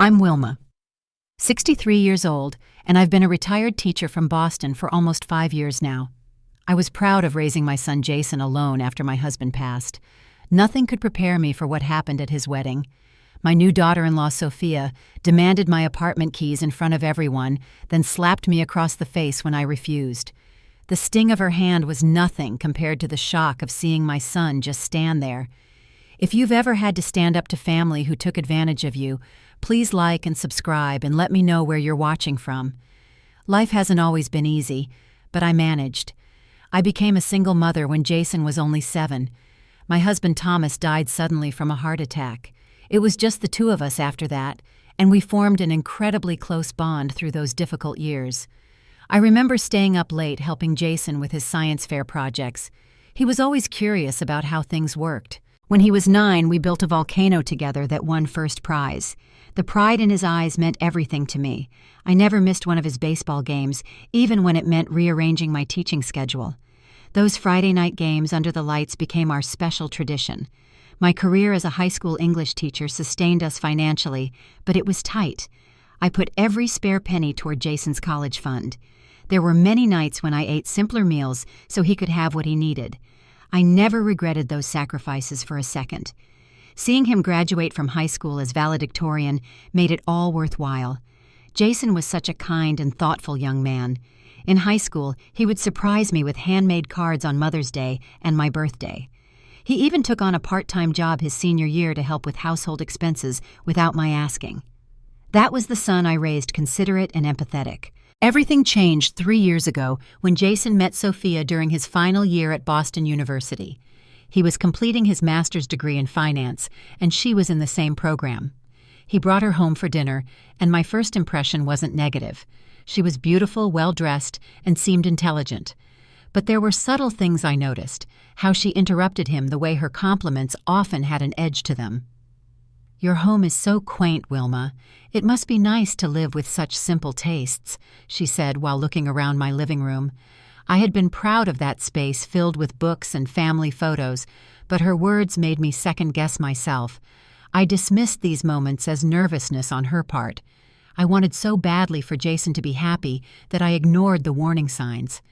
I'm Wilma, 63 years old, and I've been a retired teacher from Boston for almost 5 years now. I was proud of raising my son Jason alone after my husband passed. Nothing could prepare me for what happened at his wedding. My new daughter-in-law, Sophia, demanded my apartment keys in front of everyone, then slapped me across the face when I refused. The sting of her hand was nothing compared to the shock of seeing my son just stand there. If you've ever had to stand up to family who took advantage of you, please like and subscribe and let me know where you're watching from. Life hasn't always been easy, but I managed. I became a single mother when Jason was only 7. My husband Thomas died suddenly from a heart attack. It was just the two of us after that, and we formed an incredibly close bond through those difficult years. I remember staying up late helping Jason with his science fair projects. He was always curious about how things worked. When he was 9, we built a volcano together that won first prize. The pride in his eyes meant everything to me. I never missed one of his baseball games, even when it meant rearranging my teaching schedule. Those Friday night games under the lights became our special tradition. My career as a high school English teacher sustained us financially, but it was tight. I put every spare penny toward Jason's college fund. There were many nights when I ate simpler meals so he could have what he needed. I never regretted those sacrifices for a second. Seeing him graduate from high school as valedictorian made it all worthwhile. Jason was such a kind and thoughtful young man. In high school, he would surprise me with handmade cards on Mother's Day and my birthday. He even took on a part-time job his senior year to help with household expenses without my asking. That was the son I raised considerate and empathetic. Everything changed 3 years ago when Jason met Sophia during his final year at Boston University. He was completing his master's degree in finance, and she was in the same program. He brought her home for dinner, and my first impression wasn't negative. She was beautiful, well-dressed, and seemed intelligent. But there were subtle things I noticed, how she interrupted him the way her compliments often had an edge to them. "Your home is so quaint, Wilma. It must be nice to live with such simple tastes," she said while looking around my living room. I had been proud of that space filled with books and family photos, but her words made me second-guess myself. I dismissed these moments as nervousness on her part. I wanted so badly for Jason to be happy that I ignored the warning signs.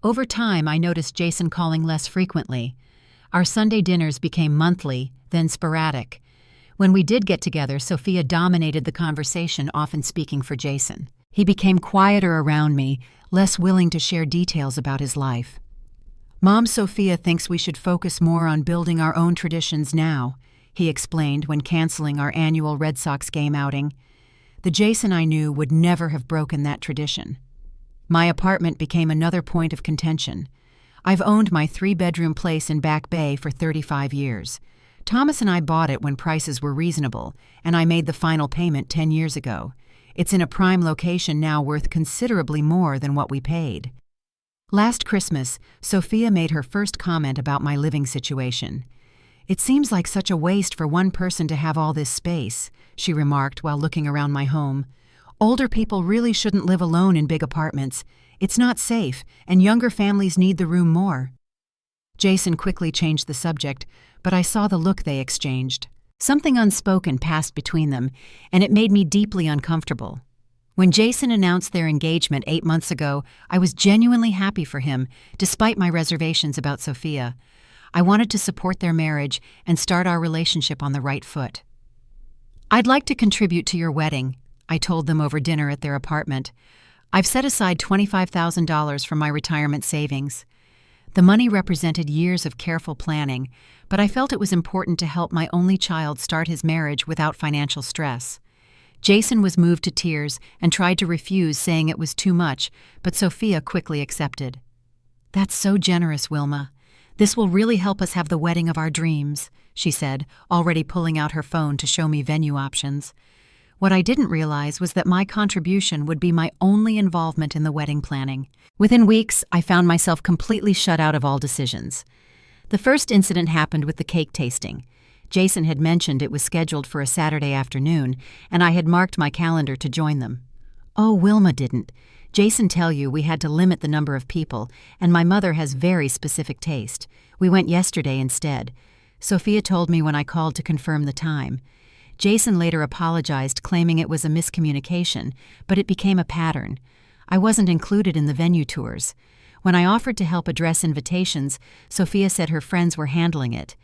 Over time, I noticed Jason calling less frequently. Our Sunday dinners became monthly, then sporadic. When we did get together, Sophia dominated the conversation, often speaking for Jason. He became quieter around me, less willing to share details about his life. "Mom Sophia thinks we should focus more on building our own traditions now," he explained when canceling our annual Red Sox game outing. The Jason I knew would never have broken that tradition. My apartment became another point of contention. I've owned my 3-bedroom place in Back Bay for 35 years. Thomas and I bought it when prices were reasonable, and I made the final payment 10 years ago. It's in a prime location now worth considerably more than what we paid. Last Christmas, Sophia made her first comment about my living situation. "It seems like such a waste for one person to have all this space," she remarked while looking around my home. "Older people really shouldn't live alone in big apartments. It's not safe, and younger families need the room more." Jason quickly changed the subject, but I saw the look they exchanged. Something unspoken passed between them, and it made me deeply uncomfortable. When Jason announced their engagement 8 months ago, I was genuinely happy for him, despite my reservations about Sophia. I wanted to support their marriage and start our relationship on the right foot. "I'd like to contribute to your wedding," I told them over dinner at their apartment. "I've set aside $25,000 from my retirement savings." The money represented years of careful planning, but I felt it was important to help my only child start his marriage without financial stress. Jason was moved to tears and tried to refuse, saying it was too much, but Sophia quickly accepted. "That's so generous, Wilma. This will really help us have the wedding of our dreams," she said, already pulling out her phone to show me venue options. What I didn't realize was that my contribution would be my only involvement in the wedding planning. Within weeks, I found myself completely shut out of all decisions. The first incident happened with the cake tasting. Jason had mentioned it was scheduled for a Saturday afternoon, and I had marked my calendar to join them. "Oh, Wilma didn't. Jason tell you we had to limit the number of people, and my mother has very specific taste. We went yesterday instead," Sophia told me when I called to confirm the time. Jason later apologized, claiming it was a miscommunication, but it became a pattern. I wasn't included in the venue tours. When I offered to help address invitations, Sophia said her friends were handling it.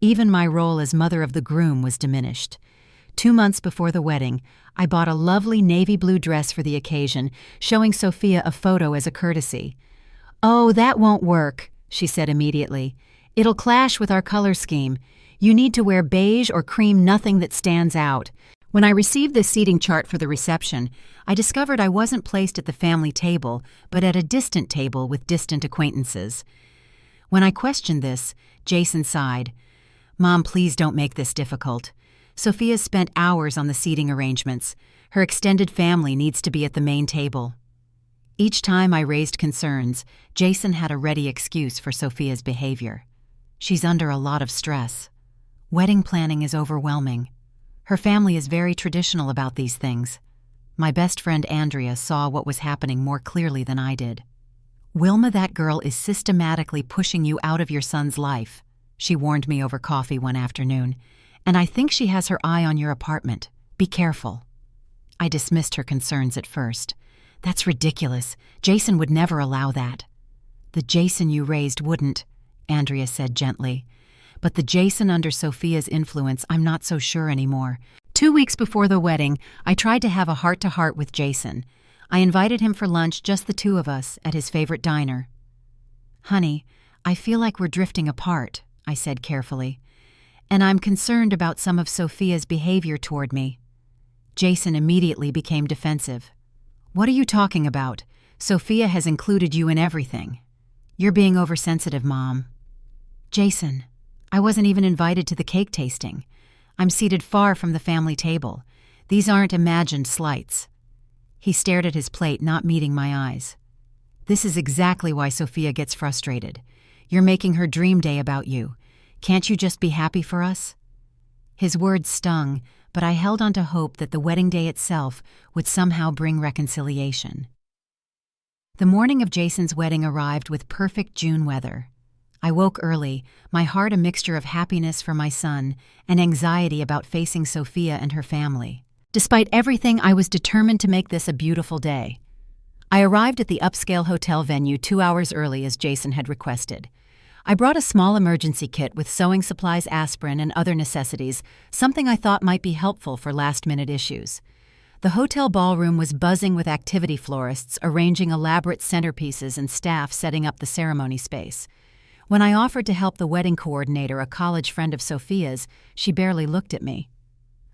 Even my role as mother of the groom was diminished. 2 months before the wedding, I bought a lovely navy blue dress for the occasion, showing Sophia a photo as a courtesy. "Oh, that won't work," she said immediately. "It'll clash with our color scheme. You need to wear beige or cream, nothing that stands out." When I received the seating chart for the reception, I discovered I wasn't placed at the family table, but at a distant table with distant acquaintances. When I questioned this, Jason sighed. "Mom, please don't make this difficult. Sophia spent hours on the seating arrangements. Her extended family needs to be at the main table." Each time I raised concerns, Jason had a ready excuse for Sophia's behavior. "She's under a lot of stress. Wedding planning is overwhelming. Her family is very traditional about these things." My best friend Andrea saw what was happening more clearly than I did. "Wilma, that girl is systematically pushing you out of your son's life," she warned me over coffee one afternoon. "And I think she has her eye on your apartment. Be careful." I dismissed her concerns at first. "That's ridiculous. Jason would never allow that." "The Jason you raised wouldn't," Andrea said gently. "But the Jason under Sophia's influence, I'm not so sure anymore." 2 weeks before the wedding, I tried to have a heart-to-heart with Jason. I invited him for lunch, just the two of us, at his favorite diner. "Honey, I feel like we're drifting apart," I said carefully. "And I'm concerned about some of Sophia's behavior toward me." Jason immediately became defensive. "What are you talking about? Sophia has included you in everything." "You're being oversensitive, Mom." "Jason, I wasn't even invited to the cake tasting. I'm seated far from the family table. These aren't imagined slights." He stared at his plate, not meeting my eyes. "This is exactly why Sophia gets frustrated. You're making her dream day about you. Can't you just be happy for us?" His words stung, but I held on to hope that the wedding day itself would somehow bring reconciliation. The morning of Jason's wedding arrived with perfect June weather. I woke early, my heart a mixture of happiness for my son and anxiety about facing Sophia and her family. Despite everything, I was determined to make this a beautiful day. I arrived at the upscale hotel venue 2 hours early as Jason had requested. I brought a small emergency kit with sewing supplies, aspirin, and other necessities, something I thought might be helpful for last-minute issues. The hotel ballroom was buzzing with activity florists arranging elaborate centerpieces and staff setting up the ceremony space. When I offered to help the wedding coordinator, a college friend of Sophia's, she barely looked at me.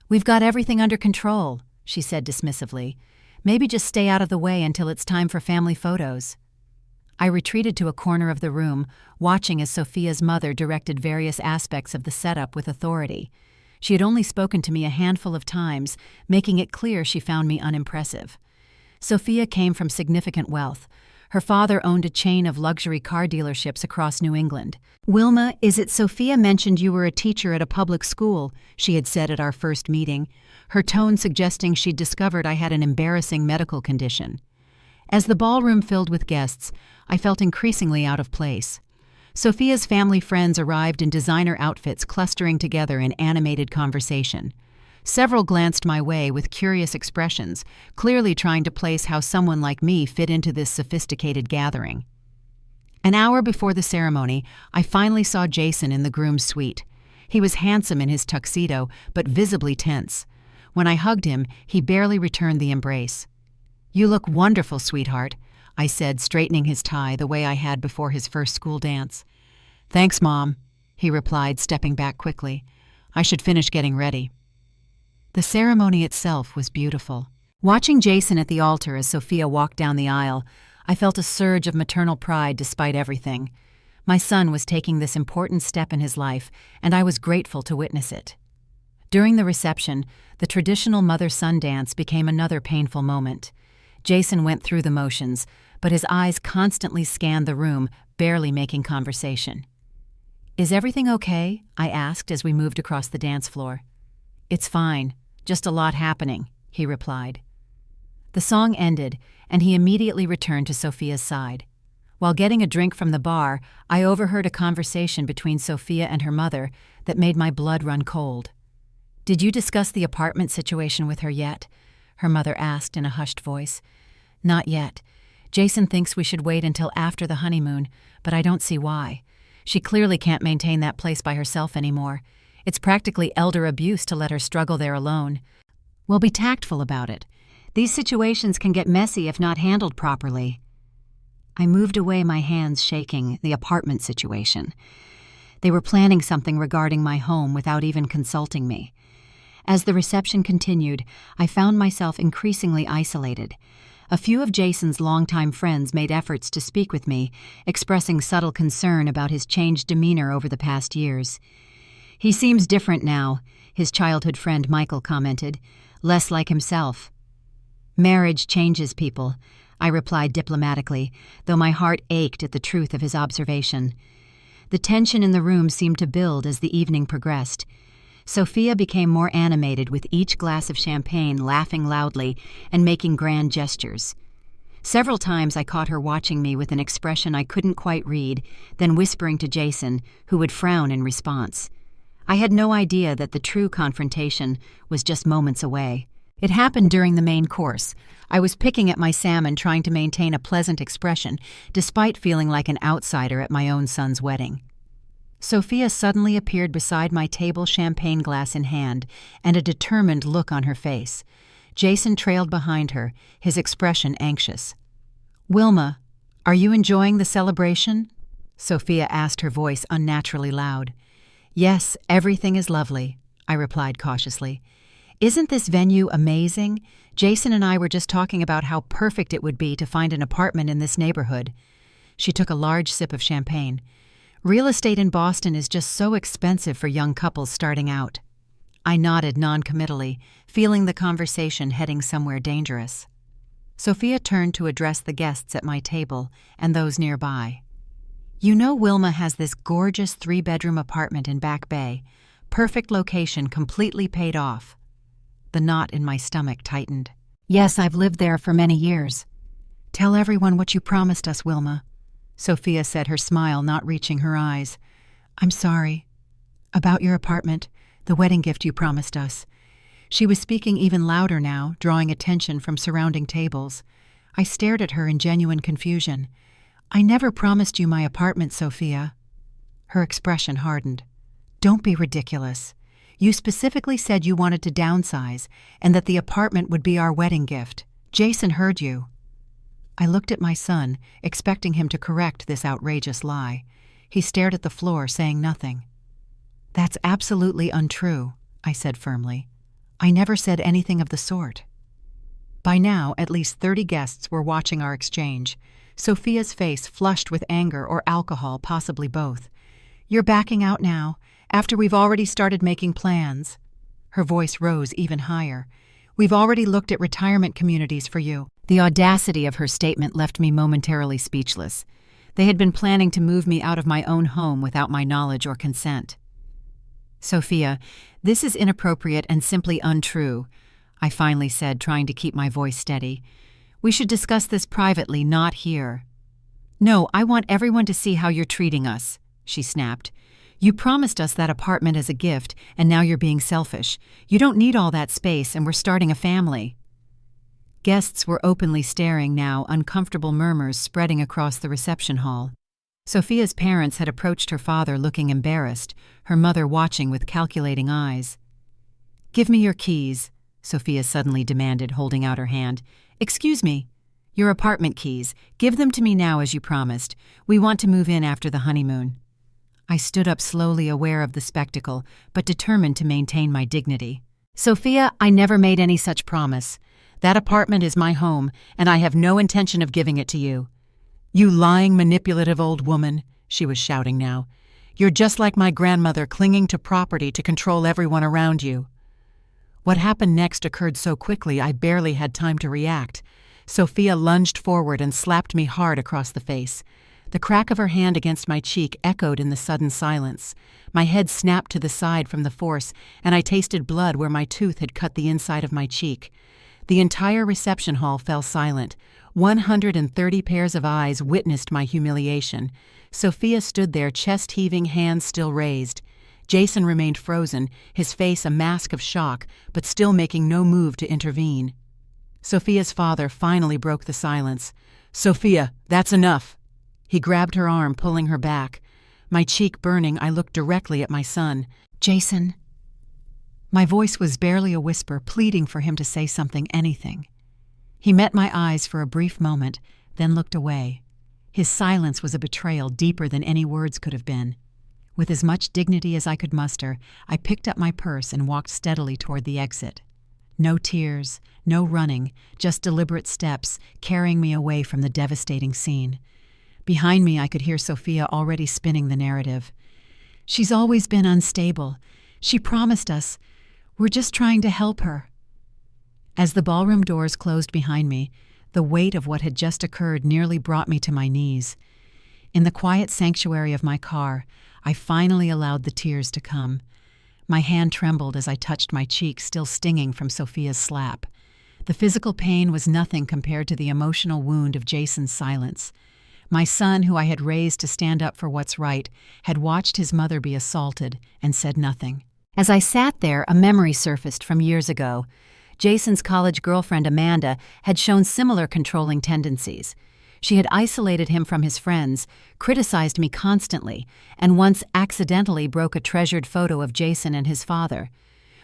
"We've got everything under control," she said dismissively. "Maybe just stay out of the way until it's time for family photos." I retreated to a corner of the room, watching as Sophia's mother directed various aspects of the setup with authority. She had only spoken to me a handful of times, making it clear she found me unimpressive. Sophia came from significant wealth. Her father owned a chain of luxury car dealerships across New England. "Wilma, is it Sophia mentioned you were a teacher at a public school?" she had said at our first meeting, her tone suggesting she'd discovered I had an embarrassing medical condition. As the ballroom filled with guests, I felt increasingly out of place. Sophia's family friends arrived in designer outfits, clustering together in animated conversation. Several glanced my way with curious expressions, clearly trying to place how someone like me fit into this sophisticated gathering. An hour before the ceremony, I finally saw Jason in the groom's suite. He was handsome in his tuxedo, but visibly tense. When I hugged him, he barely returned the embrace. "You look wonderful, sweetheart," I said, straightening his tie the way I had before his first school dance. "Thanks, Mom," he replied, stepping back quickly. "I should finish getting ready." The ceremony itself was beautiful. Watching Jason at the altar as Sophia walked down the aisle, I felt a surge of maternal pride despite everything. My son was taking this important step in his life, and I was grateful to witness it. During the reception, the traditional mother-son dance became another painful moment. Jason went through the motions, but his eyes constantly scanned the room, barely making conversation. "Is everything okay?" I asked as we moved across the dance floor. "It's fine. Just a lot happening," he replied. The song ended, and he immediately returned to Sophia's side. While getting a drink from the bar, I overheard a conversation between Sophia and her mother that made my blood run cold. "Did you discuss the apartment situation with her yet?" her mother asked in a hushed voice. "Not yet. Jason thinks we should wait until after the honeymoon, but I don't see why. She clearly can't maintain that place by herself anymore. It's practically elder abuse to let her struggle there alone. We'll be tactful about it. These situations can get messy if not handled properly." I moved away, my hands shaking. The apartment situation. They were planning something regarding my home without even consulting me. As the reception continued, I found myself increasingly isolated. A few of Jason's longtime friends made efforts to speak with me, expressing subtle concern about his changed demeanor over the past years. "He seems different now," his childhood friend Michael commented, "less like himself." "Marriage changes people," I replied diplomatically, though my heart ached at the truth of his observation. The tension in the room seemed to build as the evening progressed. Sophia became more animated with each glass of champagne, laughing loudly and making grand gestures. Several times I caught her watching me with an expression I couldn't quite read, then whispering to Jason, who would frown in response. I had no idea that the true confrontation was just moments away. It happened during the main course. I was picking at my salmon, trying to maintain a pleasant expression, despite feeling like an outsider at my own son's wedding. Sophia suddenly appeared beside my table, champagne glass in hand, and a determined look on her face. Jason trailed behind her, his expression anxious. "Wilma, are you enjoying the celebration?" Sophia asked, her voice unnaturally loud. "Yes, everything is lovely," I replied cautiously. "Isn't this venue amazing? Jason and I were just talking about how perfect it would be to find an apartment in this neighborhood." She took a large sip of champagne. "Real estate in Boston is just so expensive for young couples starting out." I nodded noncommittally, feeling the conversation heading somewhere dangerous. Sophia turned to address the guests at my table and those nearby. "You know Wilma has this gorgeous 3-bedroom apartment in Back Bay. Perfect location, completely paid off." The knot in my stomach tightened. "Yes, I've lived there for many years." "Tell everyone what you promised us, Wilma," Sophia said, her smile not reaching her eyes. "I'm sorry. About your apartment, the wedding gift you promised us." She was speaking even louder now, drawing attention from surrounding tables. I stared at her in genuine confusion. "I never promised you my apartment, Sophia." Her expression hardened. "Don't be ridiculous. You specifically said you wanted to downsize and that the apartment would be our wedding gift. Jason heard you." I looked at my son, expecting him to correct this outrageous lie. He stared at the floor, saying nothing. "That's absolutely untrue," I said firmly. "I never said anything of the sort." By now, at least 30 guests were watching our exchange. Sophia's face flushed with anger or alcohol, possibly both. "You're backing out now, after we've already started making plans." Her voice rose even higher. "We've already looked at retirement communities for you." The audacity of her statement left me momentarily speechless. They had been planning to move me out of my own home without my knowledge or consent. "Sophia, this is inappropriate and simply untrue," I finally said, trying to keep my voice steady. "We should discuss this privately, not here." "No, I want everyone to see how you're treating us," she snapped. "You promised us that apartment as a gift, and now you're being selfish. You don't need all that space, and we're starting a family." Guests were openly staring now, uncomfortable murmurs spreading across the reception hall. Sophia's parents had approached her father looking embarrassed, her mother watching with calculating eyes. "Give me your keys," Sophia suddenly demanded, holding out her hand. "Excuse me. Your apartment keys. Give them to me now as you promised. We want to move in after the honeymoon." I stood up slowly, aware of the spectacle, but determined to maintain my dignity. "Sophia, I never made any such promise. That apartment is my home, and I have no intention of giving it to you." "You lying, manipulative old woman," she was shouting now. "You're just like my grandmother, clinging to property to control everyone around you." What happened next occurred so quickly I barely had time to react. Sophia lunged forward and slapped me hard across the face. The crack of her hand against my cheek echoed in the sudden silence. My head snapped to the side from the force, and I tasted blood where my tooth had cut the inside of my cheek. The entire reception hall fell silent. 130 pairs of eyes witnessed my humiliation. Sophia stood there, chest heaving, hands still raised. Jason remained frozen, his face a mask of shock, but still making no move to intervene. Sophia's father finally broke the silence. "Sophia, that's enough." He grabbed her arm, pulling her back. My cheek burning, I looked directly at my son. "Jason." My voice was barely a whisper, pleading for him to say something, anything. He met my eyes for a brief moment, then looked away. His silence was a betrayal deeper than any words could have been. With as much dignity as I could muster, I picked up my purse and walked steadily toward the exit. No tears, no running, just deliberate steps carrying me away from the devastating scene. Behind me, I could hear Sophia already spinning the narrative. "She's always been unstable. She promised us. We're just trying to help her." As the ballroom doors closed behind me, the weight of what had just occurred nearly brought me to my knees. In the quiet sanctuary of my car, I finally allowed the tears to come. My hand trembled as I touched my cheek, still stinging from Sophia's slap. The physical pain was nothing compared to the emotional wound of Jason's silence. My son, who I had raised to stand up for what's right, had watched his mother be assaulted and said nothing. As I sat there, a memory surfaced from years ago. Jason's college girlfriend Amanda had shown similar controlling tendencies. She had isolated him from his friends, criticized me constantly, and once accidentally broke a treasured photo of Jason and his father.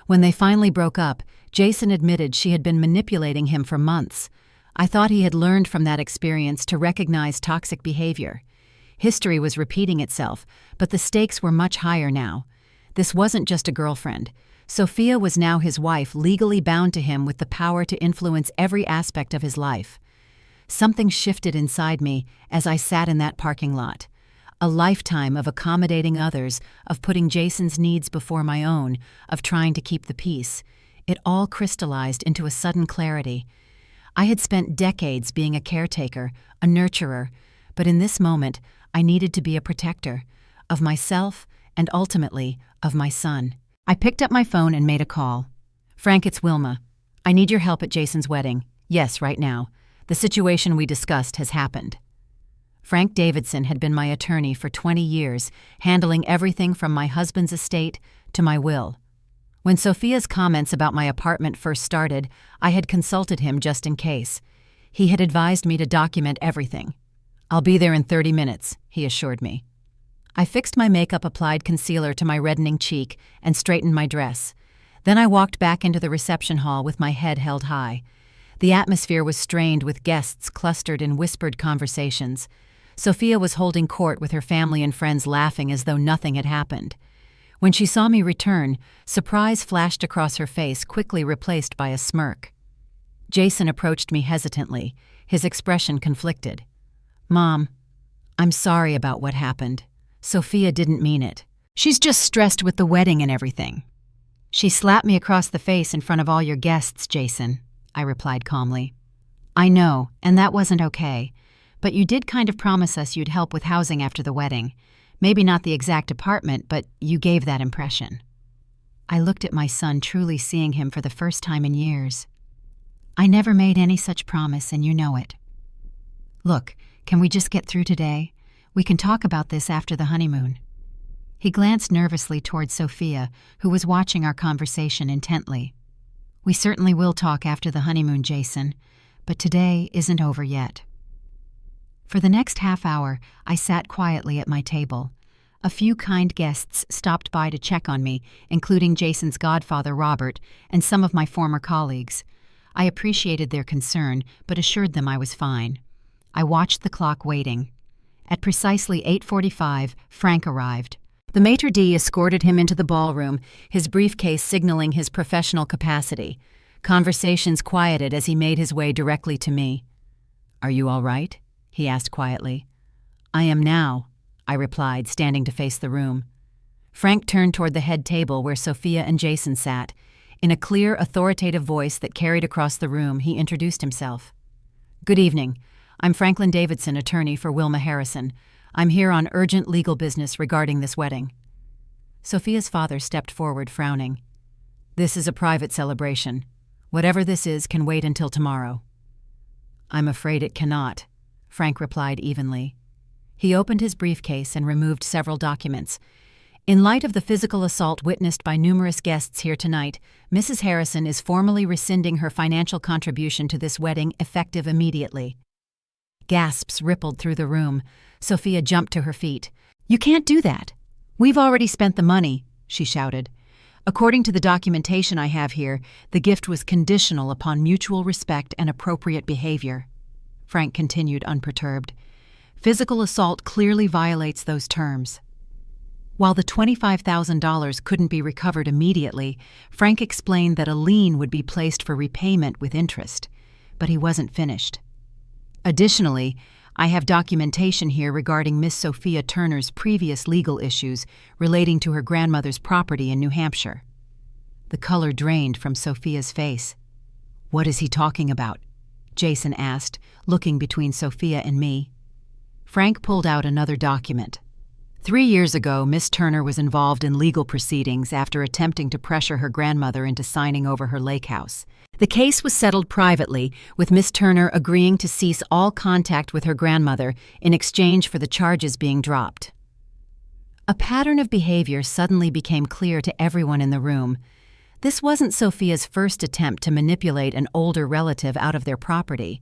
When they finally broke up, Jason admitted she had been manipulating him for months. I thought he had learned from that experience to recognize toxic behavior. History was repeating itself, but the stakes were much higher now. This wasn't just a girlfriend. Sophia was now his wife, legally bound to him with the power to influence every aspect of his life. Something shifted inside me as I sat in that parking lot. A lifetime of accommodating others, of putting Jason's needs before my own, of trying to keep the peace. It all crystallized into a sudden clarity. I had spent decades being a caretaker, a nurturer, but in this moment I needed to be a protector, of myself and ultimately of my son. I picked up my phone and made a call. "Frank, it's Wilma. I need your help at Jason's wedding. Yes, right now. The situation we discussed has happened." Frank Davidson had been my attorney for 20 years, handling everything from my husband's estate to my will. When Sophia's comments about my apartment first started, I had consulted him just in case. He had advised me to document everything. "I'll be there in 30 minutes, he assured me. I fixed my makeup-applied concealer to my reddening cheek and straightened my dress. Then I walked back into the reception hall with my head held high. The atmosphere was strained with guests clustered in whispered conversations. Sophia was holding court with her family and friends, laughing as though nothing had happened. When she saw me return, surprise flashed across her face, quickly replaced by a smirk. Jason approached me hesitantly, his expression conflicted. "Mom, I'm sorry about what happened. Sophia didn't mean it. She's just stressed with the wedding and everything." "She slapped me across the face in front of all your guests, Jason," I replied calmly. "I know, and that wasn't okay. But you did kind of promise us you'd help with housing after the wedding. Maybe not the exact apartment, but you gave that impression." I looked at my son, truly seeing him for the first time in years. "I never made any such promise, and you know it. Look, can we just get through today? We can talk about this after the honeymoon." He glanced nervously toward Sophia, who was watching our conversation intently. "We certainly will talk after the honeymoon, Jason, but today isn't over yet." For the next half hour, I sat quietly at my table. A few kind guests stopped by to check on me, including Jason's godfather, Robert, and some of my former colleagues. I appreciated their concern, but assured them I was fine. I watched the clock, waiting. At precisely 8:45, Frank arrived. The maitre d' escorted him into the ballroom, his briefcase signaling his professional capacity. Conversations quieted as he made his way directly to me. "Are you all right?" he asked quietly. "I am now," I replied, standing to face the room. Frank turned toward the head table where Sophia and Jason sat. In a clear, authoritative voice that carried across the room, he introduced himself. "Good evening. I'm Franklin Davidson, attorney for Wilma Harrison. I'm here on urgent legal business regarding this wedding." Sophia's father stepped forward, frowning. "This is a private celebration. Whatever this is can wait until tomorrow." "I'm afraid it cannot," Frank replied evenly. He opened his briefcase and removed several documents. In light of the physical assault witnessed by numerous guests here tonight, Mrs. Harrison is formally rescinding her financial contribution to this wedding effective immediately. Gasps rippled through the room. Sophia jumped to her feet. "You can't do that. We've already spent the money," she shouted. "According to the documentation I have here, the gift was conditional upon mutual respect and appropriate behavior." Frank continued unperturbed. "Physical assault clearly violates those terms." While the $25,000 couldn't be recovered immediately, Frank explained that a lien would be placed for repayment with interest. But he wasn't finished. "Additionally, I have documentation here regarding Miss Sophia Turner's previous legal issues relating to her grandmother's property in New Hampshire." The color drained from Sophia's face. "What is he talking about?" Jason asked, looking between Sophia and me. Frank pulled out another document. 3 years ago, Miss Turner was involved in legal proceedings after attempting to pressure her grandmother into signing over her lake house. The case was settled privately, with Miss Turner agreeing to cease all contact with her grandmother in exchange for the charges being dropped. A pattern of behavior suddenly became clear to everyone in the room. This wasn't Sophia's first attempt to manipulate an older relative out of their property.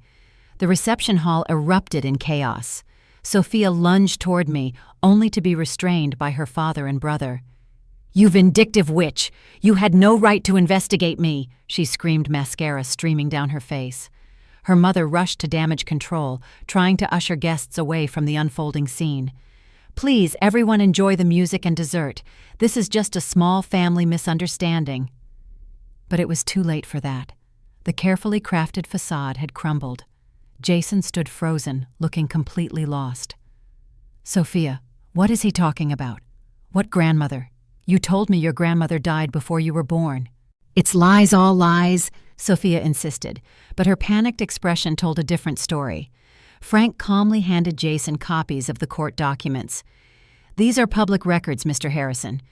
The reception hall erupted in chaos. Sophia lunged toward me, only to be restrained by her father and brother. "You vindictive witch! You had no right to investigate me!" she screamed, mascara streaming down her face. Her mother rushed to damage control, trying to usher guests away from the unfolding scene. "Please, everyone enjoy the music and dessert. This is just a small family misunderstanding." But it was too late for that. The carefully crafted facade had crumbled. Jason stood frozen, looking completely lost. "Sophia, what is he talking about? What grandmother? You told me your grandmother died before you were born." "It's lies, all lies," Sophia insisted, but her panicked expression told a different story. Frank calmly handed Jason copies of the court documents. "These are public records, Mr. Harrison.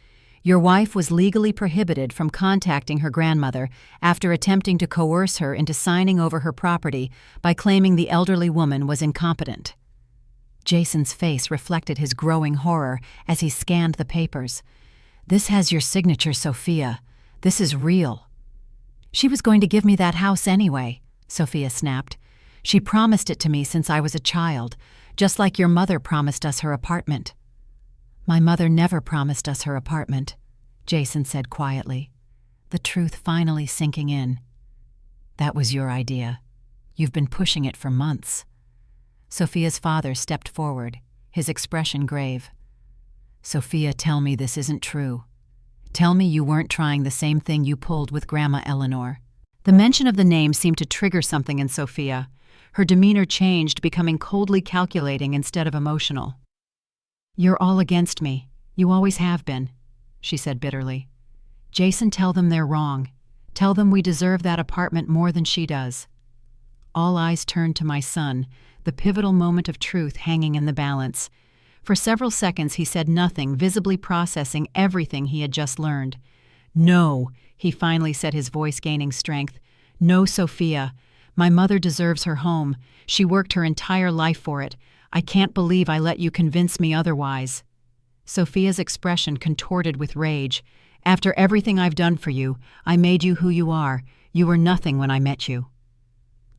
Your wife was legally prohibited from contacting her grandmother after attempting to coerce her into signing over her property by claiming the elderly woman was incompetent." Jason's face reflected his growing horror as he scanned the papers. "This has your signature, Sophia. This is real." "She was going to give me that house anyway," Sophia snapped. "She promised it to me since I was a child, just like your mother promised us her apartment." "My mother never promised us her apartment," Jason said quietly, the truth finally sinking in. "That was your idea. You've been pushing it for months." Sophia's father stepped forward, his expression grave. "Sophia, tell me this isn't true. Tell me you weren't trying the same thing you pulled with Grandma Eleanor." The mention of the name seemed to trigger something in Sophia. Her demeanor changed, becoming coldly calculating instead of emotional. "You're all against me. You always have been," she said bitterly. "Jason, tell them they're wrong. Tell them we deserve that apartment more than she does." All eyes turned to my son, the pivotal moment of truth hanging in the balance. For several seconds he said nothing, visibly processing everything he had just learned. "No," he finally said, his voice gaining strength. "No, Sophia. My mother deserves her home. She worked her entire life for it. I can't believe I let you convince me otherwise." Sophia's expression contorted with rage. "After everything I've done for you, I made you who you are. You were nothing when I met you."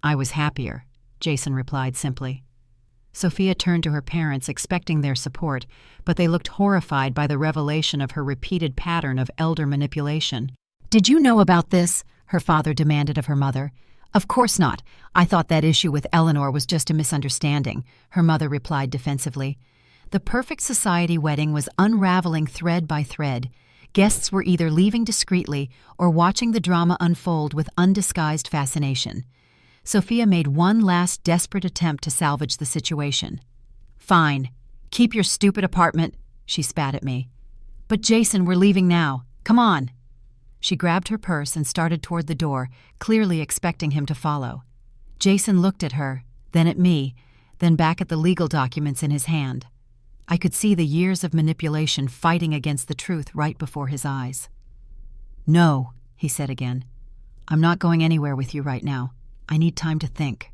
"I was happier," Jason replied simply. Sophia turned to her parents, expecting their support, but they looked horrified by the revelation of her repeated pattern of elder manipulation. "Did you know about this?" her father demanded of her mother. "Of course not. I thought that issue with Eleanor was just a misunderstanding," her mother replied defensively. The perfect society wedding was unraveling thread by thread. Guests were either leaving discreetly or watching the drama unfold with undisguised fascination. Sophia made one last desperate attempt to salvage the situation. "Fine. Keep your stupid apartment," she spat at me. "But Jason, we're leaving now. Come on." She grabbed her purse and started toward the door, clearly expecting him to follow. Jason looked at her, then at me, then back at the legal documents in his hand. I could see the years of manipulation fighting against the truth right before his eyes. "No," he said again. "I'm not going anywhere with you right now. I need time to think."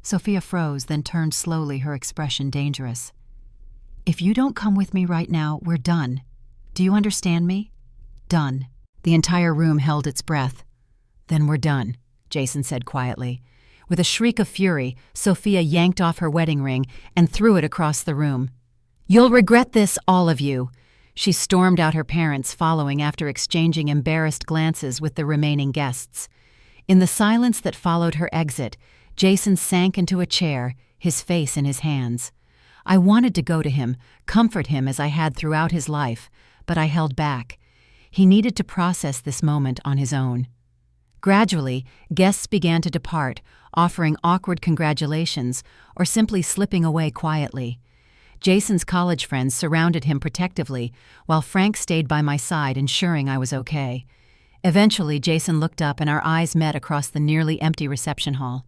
Sophia froze, then turned slowly, her expression dangerous. "If you don't come with me right now, we're done. Do you understand me? Done. The entire room held its breath. Then we're done, Jason said quietly. With a shriek of fury, Sophia yanked off her wedding ring and threw it across the room. You'll regret this, all of you. She stormed out, her parents following after exchanging embarrassed glances with the remaining guests. In the silence that followed her exit, Jason sank into a chair, his face in his hands. I wanted to go to him, comfort him as I had throughout his life, but I held back. He needed to process this moment on his own. Gradually, guests began to depart, offering awkward congratulations or simply slipping away quietly. Jason's college friends surrounded him protectively, while Frank stayed by my side, ensuring I was okay. Eventually, Jason looked up and our eyes met across the nearly empty reception hall.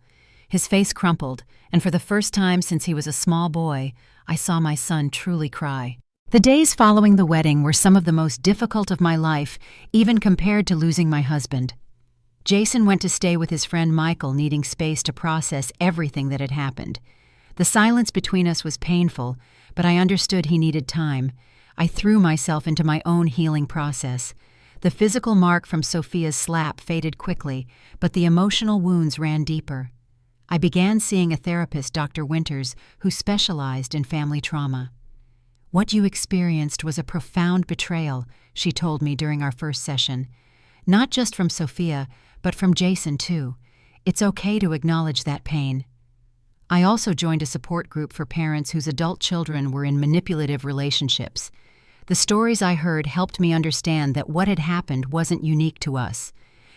His face crumpled, and for the first time since he was a small boy, I saw my son truly cry. The days following the wedding were some of the most difficult of my life, even compared to losing my husband. Jason went to stay with his friend Michael, needing space to process everything that had happened. The silence between us was painful, but I understood he needed time. I threw myself into my own healing process. The physical mark from Sophia's slap faded quickly, but the emotional wounds ran deeper. I began seeing a therapist, Dr. Winters, who specialized in family trauma. What you experienced was a profound betrayal, she told me during our first session. Not just from Sophia, but from Jason too. It's okay to acknowledge that pain. I also joined a support group for parents whose adult children were in manipulative relationships. The stories I heard helped me understand that what had happened wasn't unique to us.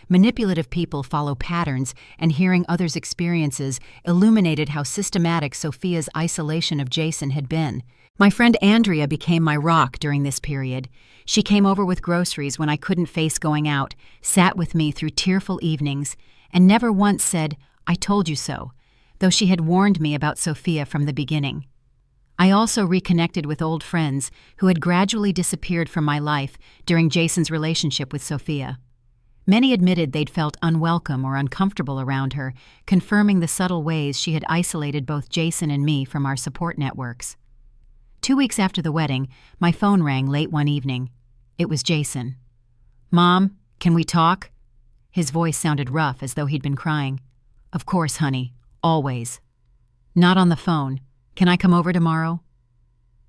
Manipulative people follow patterns, and hearing others' experiences illuminated how systematic Sophia's isolation of Jason had been. My friend Andrea became my rock during this period. She came over with groceries when I couldn't face going out, sat with me through tearful evenings, and never once said, "I told you so," though she had warned me about Sophia from the beginning. I also reconnected with old friends who had gradually disappeared from my life during Jason's relationship with Sophia. Many admitted they'd felt unwelcome or uncomfortable around her, confirming the subtle ways she had isolated both Jason and me from our support networks. 2 weeks after the wedding, my phone rang late one evening. It was Jason. "Mom, can we talk?" His voice sounded rough, as though he'd been crying. "Of course, honey. Always." "Not on the phone. Can I come over tomorrow?"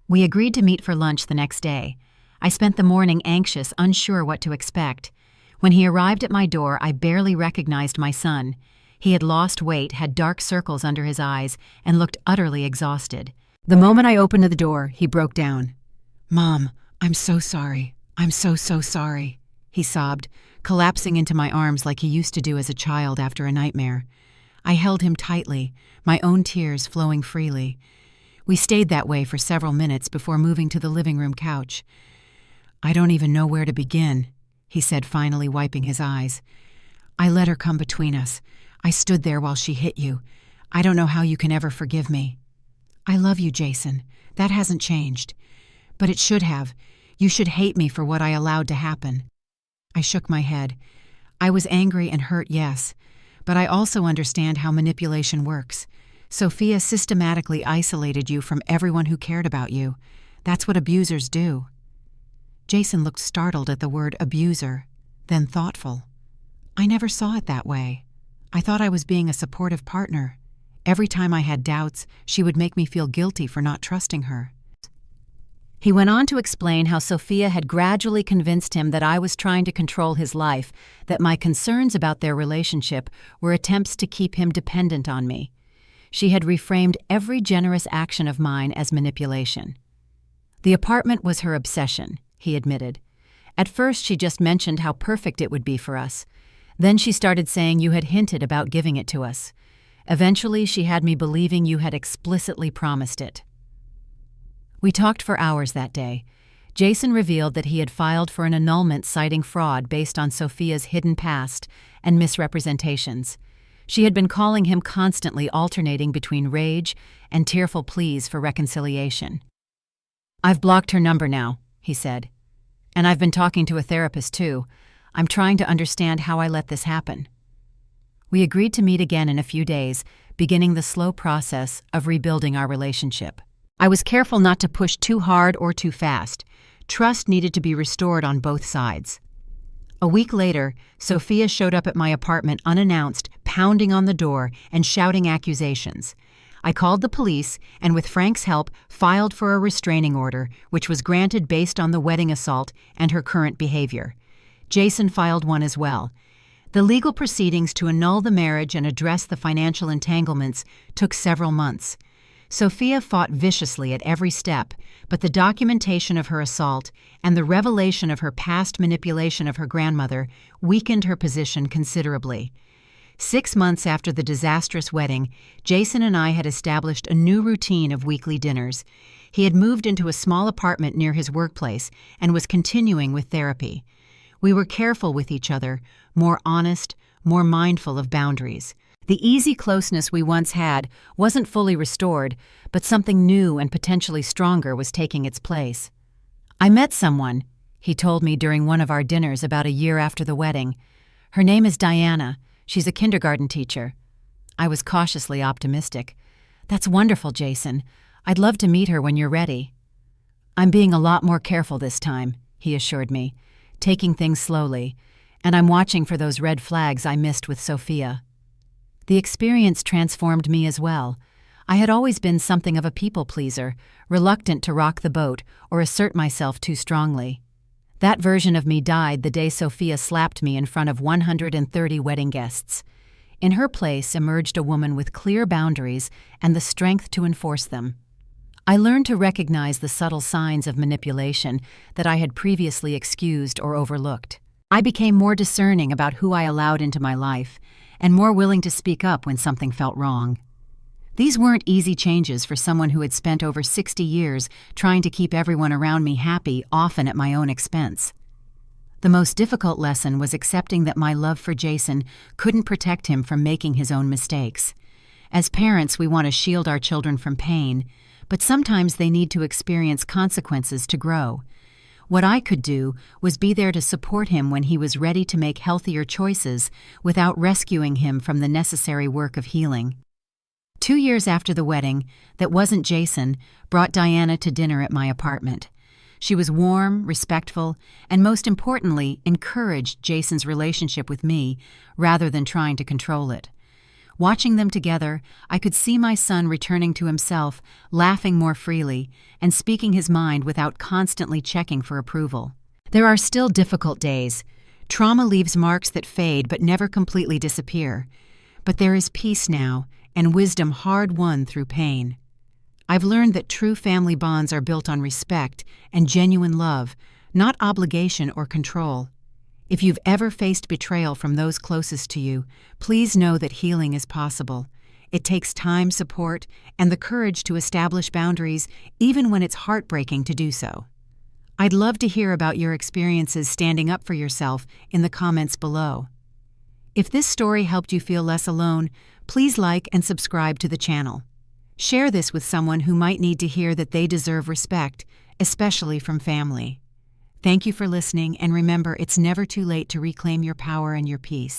We agreed to meet for lunch the next day. I spent the morning anxious, unsure what to expect. When he arrived at my door, I barely recognized my son. He had lost weight, had dark circles under his eyes, and looked utterly exhausted. The moment I opened the door, he broke down. "Mom, I'm so sorry. I'm so sorry," he sobbed, collapsing into my arms like he used to do as a child after a nightmare. I held him tightly, my own tears flowing freely. We stayed that way for several minutes before moving to the living room couch. "I don't even know where to begin," he said, finally wiping his eyes. "I let her come between us. I stood there while she hit you. I don't know how you can ever forgive me." "I love you, Jason. That hasn't changed. But it should have. You should hate me for what I allowed to happen." I shook my head. I was angry and hurt, yes, but I also understand how manipulation works. Sophia systematically isolated you from everyone who cared about you. That's what abusers do. Jason looked startled at the word abuser, then thoughtful. I never saw it that way. I thought I was being a supportive partner. Every time I had doubts, she would make me feel guilty for not trusting her. He went on to explain how Sophia had gradually convinced him that I was trying to control his life, that my concerns about their relationship were attempts to keep him dependent on me. She had reframed every generous action of mine as manipulation. The apartment was her obsession, he admitted. At first, she just mentioned how perfect it would be for us. Then she started saying you had hinted about giving it to us. Eventually, she had me believing you had explicitly promised it. We talked for hours that day. Jason revealed that he had filed for an annulment citing fraud based on Sophia's hidden past and misrepresentations. She had been calling him constantly, alternating between rage and tearful pleas for reconciliation. "I've blocked her number now," he said. "And I've been talking to a therapist too. I'm trying to understand how I let this happen." We agreed to meet again in a few days, beginning the slow process of rebuilding our relationship. I was careful not to push too hard or too fast, Trust needed to be restored on both sides. A week later, Sophia showed up at my apartment unannounced, pounding on the door and shouting accusations. I called the police and, with Frank's help, filed for a restraining order, which was granted based on the wedding assault and her current behavior. Jason filed one as well. The legal proceedings to annul the marriage and address the financial entanglements took several months. Sophia fought viciously at every step, but the documentation of her assault and the revelation of her past manipulation of her grandmother weakened her position considerably. 6 months after the disastrous wedding, Jason and I had established a new routine of weekly dinners. He had moved into a small apartment near his workplace and was continuing with therapy. We were careful with each other, more honest, more mindful of boundaries. The easy closeness we once had wasn't fully restored, but something new and potentially stronger was taking its place. "I met someone," he told me during one of our dinners about a year after the wedding. "Her name is Diana. She's a kindergarten teacher." I was cautiously optimistic. "That's wonderful, Jason. I'd love to meet her when you're ready." "I'm being a lot more careful this time," he assured me, taking things slowly, "and I'm watching for those red flags I missed with Sophia." The experience transformed me as well. I had always been something of a people-pleaser, reluctant to rock the boat or assert myself too strongly. That version of me died the day Sophia slapped me in front of 130 wedding guests. In her place emerged a woman with clear boundaries and the strength to enforce them. I learned to recognize the subtle signs of manipulation that I had previously excused or overlooked. I became more discerning about who I allowed into my life, and more willing to speak up when something felt wrong. These weren't easy changes for someone who had spent over 60 years trying to keep everyone around me happy, often at my own expense. The most difficult lesson was accepting that my love for Jason couldn't protect him from making his own mistakes. As parents, we want to shield our children from pain, but sometimes they need to experience consequences to grow. What I could do was be there to support him when he was ready to make healthier choices without rescuing him from the necessary work of healing. 2 years after the wedding, that wasn't Jason, brought Diana to dinner at my apartment. She was warm, respectful, and most importantly, encouraged Jason's relationship with me rather than trying to control it. Watching them together, I could see my son returning to himself, laughing more freely, and speaking his mind without constantly checking for approval. There are still difficult days. Trauma leaves marks that fade but never completely disappear. But there is peace now, and wisdom hard-won through pain. I've learned that true family bonds are built on respect and genuine love, not obligation or control. If you've ever faced betrayal from those closest to you, please know that healing is possible. It takes time, support, and the courage to establish boundaries, even when it's heartbreaking to do so. I'd love to hear about your experiences standing up for yourself in the comments below. If this story helped you feel less alone, please like and subscribe to the channel. Share this with someone who might need to hear that they deserve respect, especially from family. Thank you for listening, and remember, it's never too late to reclaim your power and your peace.